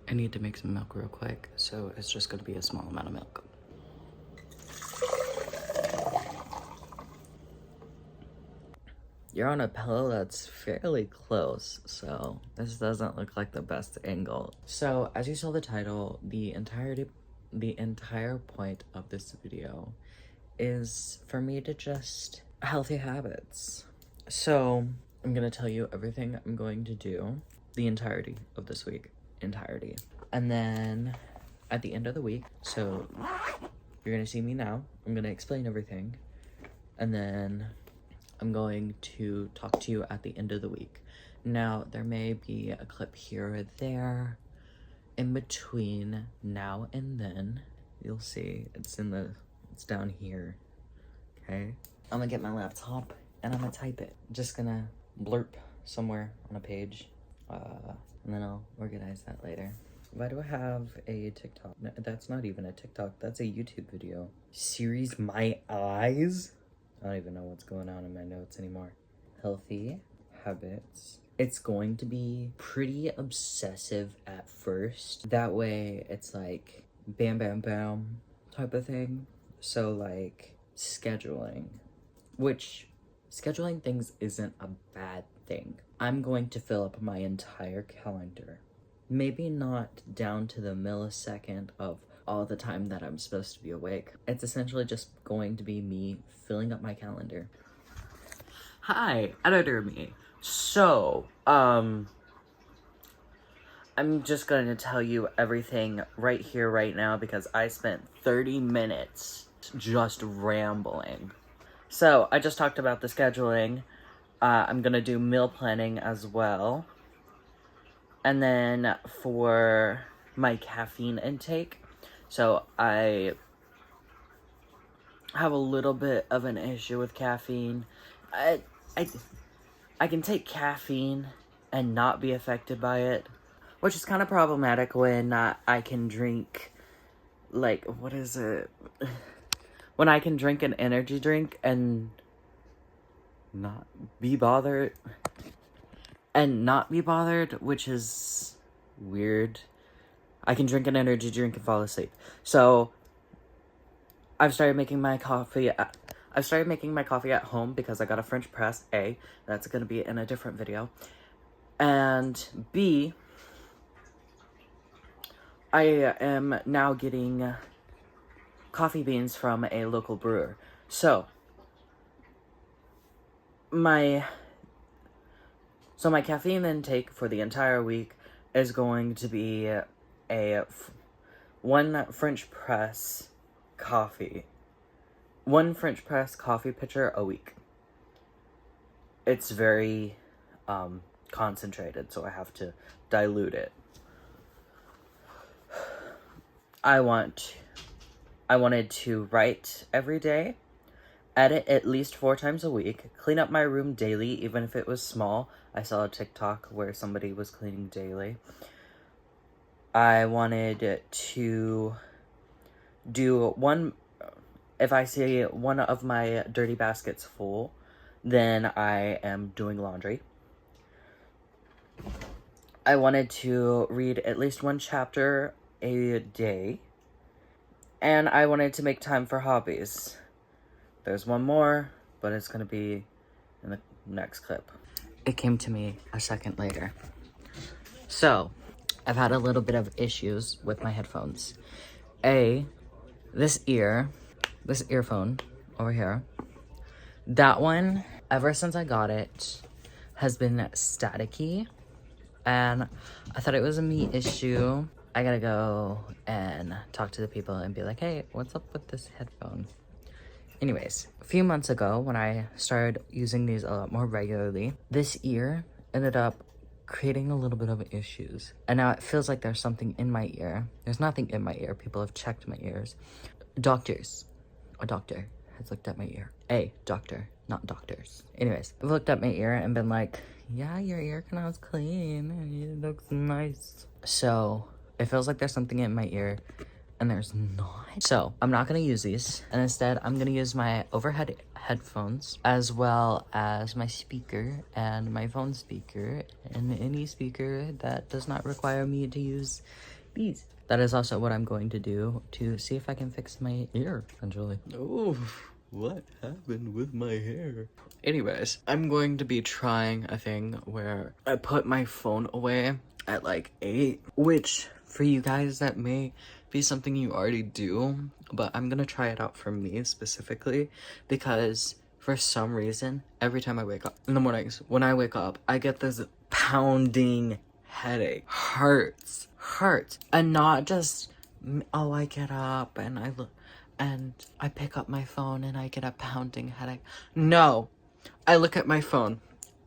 I need to make some milk real quick, so it's just gonna be a small amount of milk. You're on a pillow that's fairly close, so this doesn't look like the best angle. So, as you saw the title, the entire point of this video is for me to just healthy habits. So, I'm gonna tell you everything I'm going to do the entirety of this week. And then at the end of the week, so you're gonna see me now, I'm gonna explain everything, and then I'm going to talk to you at the end of the week. Now, there may be a clip here or there in between now and then. You'll see it's down here. Okay, I'm gonna get my laptop and I'm gonna type it. Just gonna blurp somewhere on a page, and then I'll organize that later. Why do I have a TikTok? No, that's not even a TikTok, that's a YouTube video. Series My Eyes? I don't even know what's going on in my notes anymore. Healthy habits. It's going to be pretty obsessive at first. That way it's like bam, bam, bam type of thing. So like scheduling, which scheduling things isn't a bad thing. I'm going to fill up my entire calendar. Maybe not down to the millisecond of all the time that I'm supposed to be awake. It's essentially just going to be me filling up my calendar. Hi, editor me. So, I'm just going to tell you everything right here, right now, because I spent 30 minutes just rambling. So, I just talked about the scheduling. I'm gonna do meal planning as well. And then for my caffeine intake, so I have a little bit of an issue with caffeine. I can take caffeine and not be affected by it, which is kind of problematic when I can drink, like, what is it? When I can drink an energy drink and not be bothered, which is weird. I can drink an energy drink and fall asleep. So I've started making my coffee. I've started making my coffee at home because I got a French press. A, that's gonna be in a different video. And B, I am now getting coffee beans from a local brewer. So my caffeine intake for the entire week is going to be one French press coffee pitcher a week. It's very concentrated, so I have to dilute it. I wanted to write every day, edit at least 4 times a week, clean up my room daily, even if it was small. I saw a TikTok where somebody was cleaning daily. I wanted to do if I see one of my dirty baskets full, then I am doing laundry. I wanted to read at least 1 chapter a day, and I wanted to make time for hobbies. There's one more, but it's gonna be in the next clip. It came to me a second later. So, I've had a little bit of issues with my headphones. This earphone over here, that one, ever since I got it, has been staticky, and I thought it was a me issue. I gotta go and talk to the people and be like, hey, what's up with this headphone? Anyways, a few months ago, when I started using these a lot more regularly, this ear ended up creating a little bit of issues. And now it feels like there's something in my ear. There's nothing in my ear. People have checked my ears. A doctor has looked at my ear. A doctor, not doctors. Anyways, I've looked at my ear and been like, yeah, your ear canal's clean. It looks nice. So it feels like there's something in my ear, and there's not. So I'm not gonna use these, and instead I'm gonna use my overhead headphones, as well as my speaker and my phone speaker, and any speaker that does not require me to use these. That is also what I'm going to do to see if I can fix my ear, eventually. Oh, what happened with my hair? Anyways, I'm going to be trying a thing where I put my phone away at like 8, which for you guys that may be something you already do, but I'm gonna try it out for me specifically because for some reason, every time I wake up in the mornings, when I wake up, I get this pounding headache. Hurts. And not just, oh, I get up and I look and I pick up my phone and I get a pounding headache. No, I look at my phone,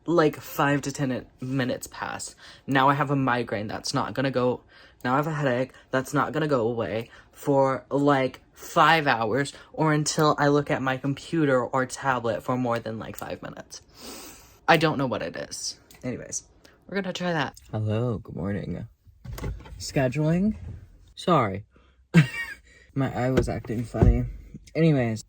like 5 to 10 minutes pass. Now I have a migraine that's not gonna go. Now I have a headache that's not gonna go away for like 5 hours or until I look at my computer or tablet for more than like 5 minutes. I don't know what it is. Anyways, we're gonna try that. Hello, good morning. Scheduling? Sorry. My eye was acting funny. Anyways,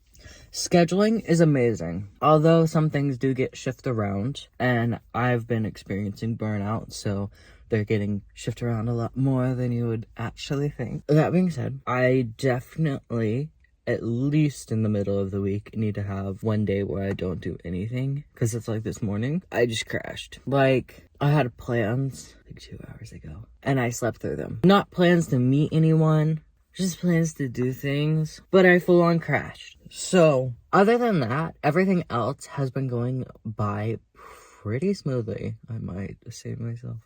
scheduling is amazing. Although some things do get shifted around, and I've been experiencing burnout, so they're getting shifted around a lot more than you would actually think. That being said, I definitely, at least in the middle of the week, need to have one day where I don't do anything. Because it's like this morning, I just crashed. Like, I had plans like 2 hours ago, and I slept through them. Not plans to meet anyone, just plans to do things, but I full on crashed. So, other than that, everything else has been going by pretty smoothly, I might say myself.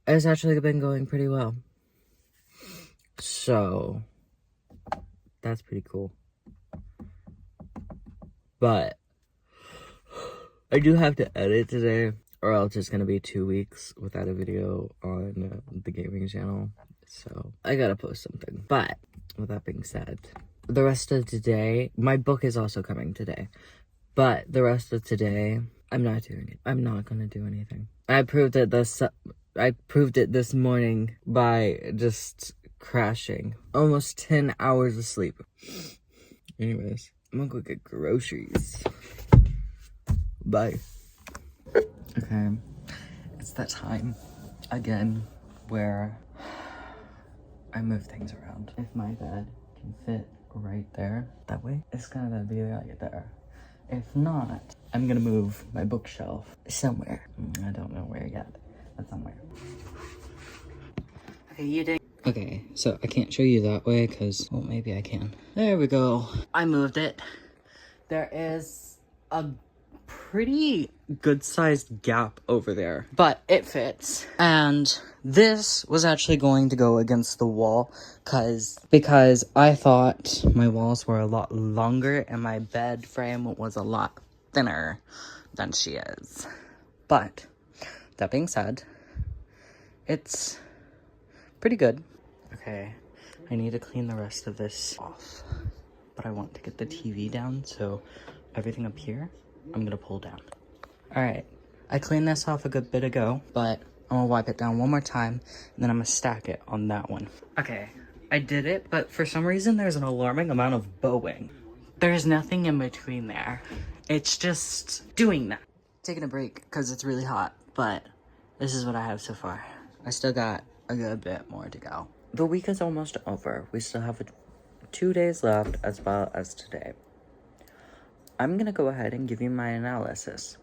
It's actually been going pretty well. So, that's pretty cool. But, I do have to edit today, or else it's gonna be 2 weeks without a video on the gaming channel. So, I gotta post something. But, with that being said, the rest of today, my book is also coming today. But the rest of today, I'm not doing it. I'm not gonna do anything. I proved it this morning by just crashing. Almost 10 hours of sleep. Anyways, I'm gonna go get groceries. Bye. Okay, it's that time again where I move things around. If my bed can fit right there, that way, it's gonna be right there. If not, I'm gonna move my bookshelf somewhere. I don't know where yet, but somewhere. Okay, you did. Okay, so I can't show you that way because, well, maybe I can. There we go. I moved it. There is a pretty good-sized gap over there, but it fits. And this was actually going to go against the wall because I thought my walls were a lot longer and my bed frame was a lot thinner than she is. But that being said, it's pretty good. Okay, I need to clean the rest of this off, but I want to get the TV down, so everything up here I'm gonna pull down. Alright, I cleaned this off a good bit ago, but I'm gonna wipe it down one more time, and then I'm gonna stack it on that one. Okay, I did it, but for some reason there's an alarming amount of bowing. There's nothing in between there. It's just doing that. Taking a break, because it's really hot, but this is what I have so far. I still got a good bit more to go. The week is almost over. We still have 2 days left, as well as today. I'm gonna go ahead and give you my analysis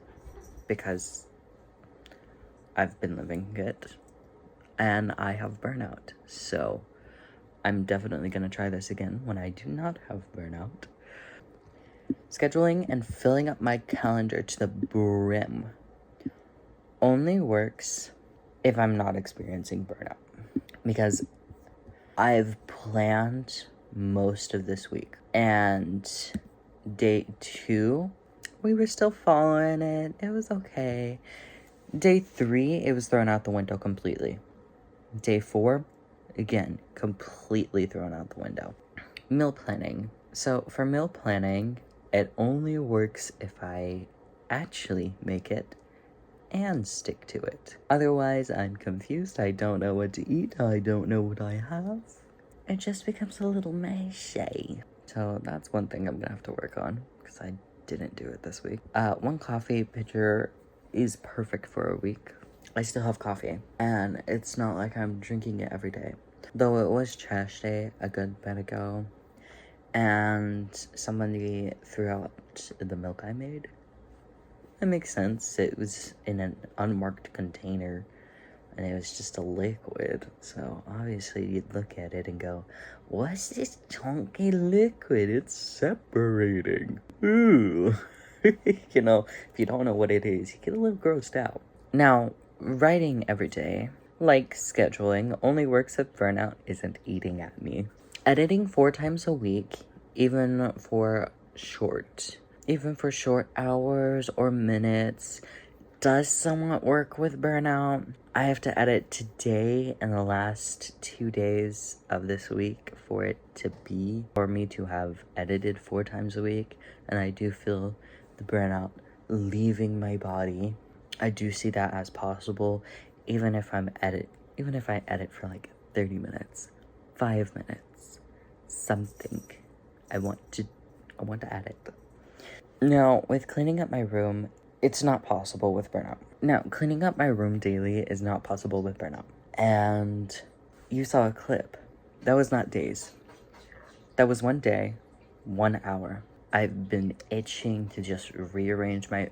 because I've been living it and I have burnout. So I'm definitely gonna try this again when I do not have burnout. Scheduling and filling up my calendar to the brim only works if I'm not experiencing burnout, because I've planned most of this week, and day 2, we were still following it. It was okay. Day 3, it was thrown out the window completely. Day 4, again, completely thrown out the window. Meal planning. So for meal planning, it only works if I actually make it and stick to it. Otherwise, I'm confused. I don't know what to eat. I don't know what I have. It just becomes a little meshy. So that's one thing I'm gonna have to work on, because I didn't do it this week. 1 coffee pitcher is perfect for a week. I still have coffee, and it's not like I'm drinking it every day. Though it was trash day a good bit ago, and somebody threw out the milk I made. That makes sense. It was in an unmarked container, and it was just a liquid. So obviously you'd look at it and go, what's this chunky liquid? It's separating. Ooh. You know, if you don't know what it is, you get a little grossed out. Now, writing every day, like scheduling, only works if burnout isn't eating at me. Editing 4 times a week, even for short hours or minutes, does somewhat work with burnout. I have to edit today and the last 2 days of this week for me to have edited 4 times a week, and I do feel the burnout leaving my body. I do see that as possible, even if I edit for like 30 minutes, 5 minutes, something. I want to edit. Now, with cleaning up my room, it's not possible with burnout. Now, cleaning up my room daily is not possible with burnout. And you saw a clip. That was not days. That was 1 day, 1 hour. I've been itching to just rearrange my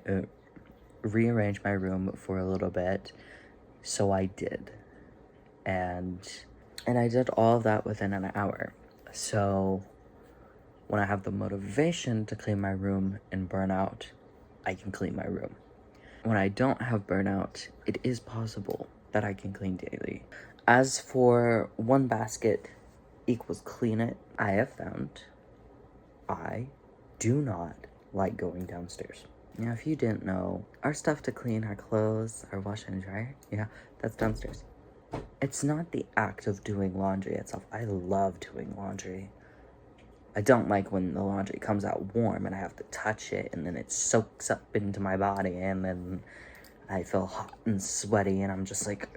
room for a little bit, so I did. And I did all of that within an hour. So when I have the motivation to clean my room and burnout, I can clean my room. When I don't have burnout, it is possible that I can clean daily. As for 1 basket equals clean it, I have found I do not like going downstairs. Now, if you didn't know, our stuff to clean, our clothes, our washer and dryer, yeah, that's downstairs. It's not the act of doing laundry itself. I love doing laundry. I don't like when the laundry comes out warm and I have to touch it and then it soaks up into my body and then I feel hot and sweaty and I'm just like,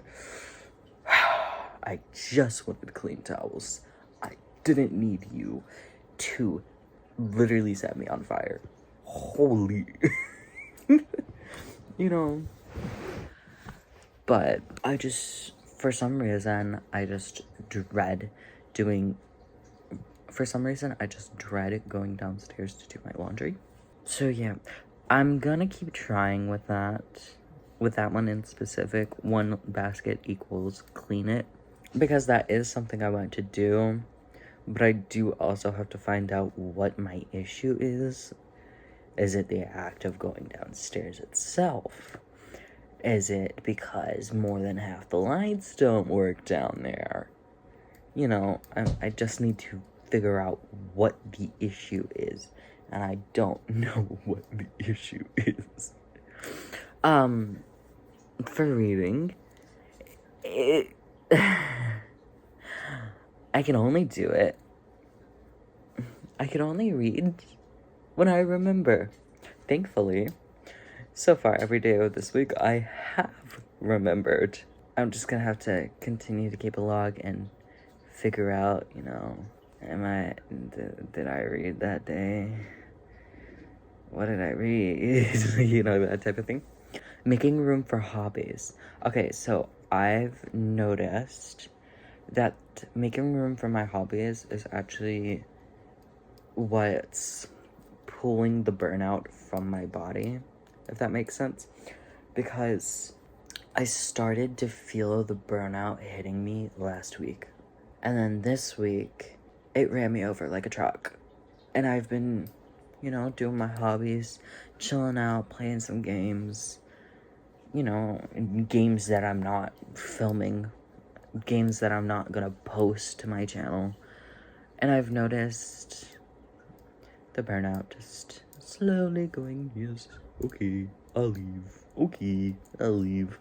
I just wanted clean towels. I didn't need you to literally set me on fire. Holy. You know. But for some reason, I just dread going downstairs to do my laundry. So yeah, I'm gonna keep trying with that one in specific. 1 basket equals clean it, because that is something I want to do, but I do also have to find out what my issue is. Is it the act of going downstairs itself? Is it because more than half the lights don't work down there? You know, I just need to figure out what the issue is, and I don't know what the issue is. For reading, I can only do it. I can only read when I remember. Thankfully, so far every day of this week, I have remembered. I'm just gonna have to continue to keep a log and figure out, you know, did I read that day? What did I read? You know, that type of thing. Making room for hobbies. Okay, so I've noticed that making room for my hobbies is actually what's pulling the burnout from my body, if that makes sense. Because I started to feel the burnout hitting me last week. And then this week, it ran me over like a truck. And I've been, you know, doing my hobbies, chilling out, playing some games. You know, games that I'm not filming. Games that I'm not gonna post to my channel. And I've noticed the burnout just slowly going, yes, okay, I'll leave. Okay, I'll leave.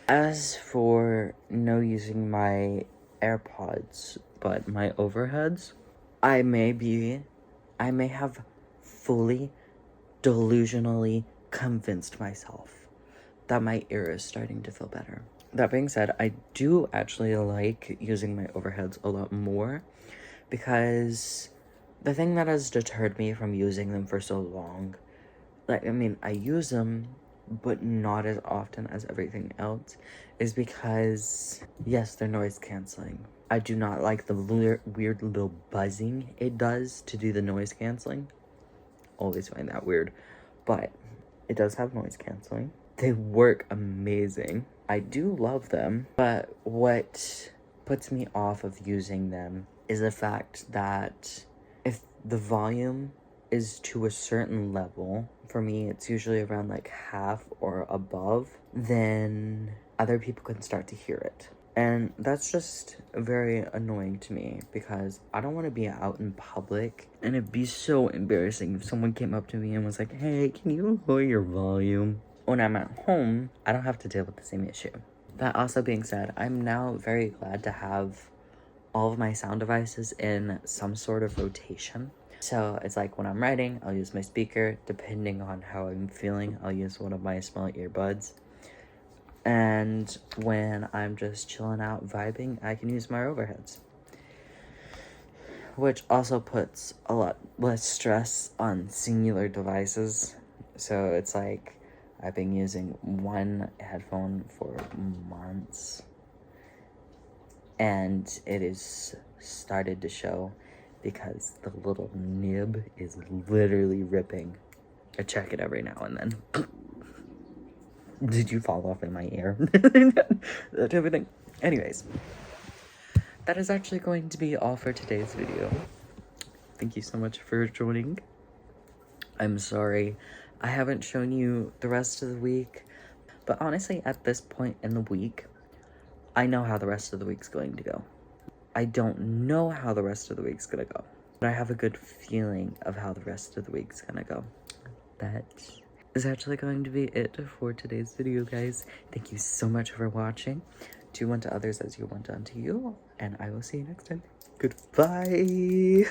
As for no using my AirPods, but my overheads, I may have fully delusionally convinced myself that my ear is starting to feel better. That being said, I do actually like using my overheads a lot more, because the thing that has deterred me from using them for so long, like, I mean, I use them but not as often as everything else, is because, yes, they're noise canceling. I do not like the weird little buzzing it does to do the noise canceling. Always find that weird. But it does have noise canceling. They work amazing. I do love them. But what puts me off of using them is the fact that if the volume is to a certain level, for me it's usually around like half or above, then other people can start to hear it. And that's just very annoying to me because I don't want to be out in public, and it'd be so embarrassing if someone came up to me and was like, hey, can you lower your volume? When I'm at home, I don't have to deal with the same issue. That also being said, I'm now very glad to have all of my sound devices in some sort of rotation. So it's like when I'm writing, I'll use my speaker. Depending on how I'm feeling, I'll use one of my small earbuds. And when I'm just chilling out, vibing, I can use my overheads. Which also puts a lot less stress on singular devices. So it's like I've been using one headphone for months, and it is started to show because the little nib is literally ripping. I check it every now and then. Did you fall off in my ear? That type of thing. Anyways, that is actually going to be all for today's video. Thank you so much for joining. I'm sorry I haven't shown you the rest of the week, but honestly, at this point in the week, I know how the rest of the week's going to go. I don't know how the rest of the week's gonna go, but I have a good feeling of how the rest of the week's gonna go. That is actually going to be it for today's video, guys. Thank you so much for watching. Do unto others as you want unto you, and I will see you next time. Goodbye.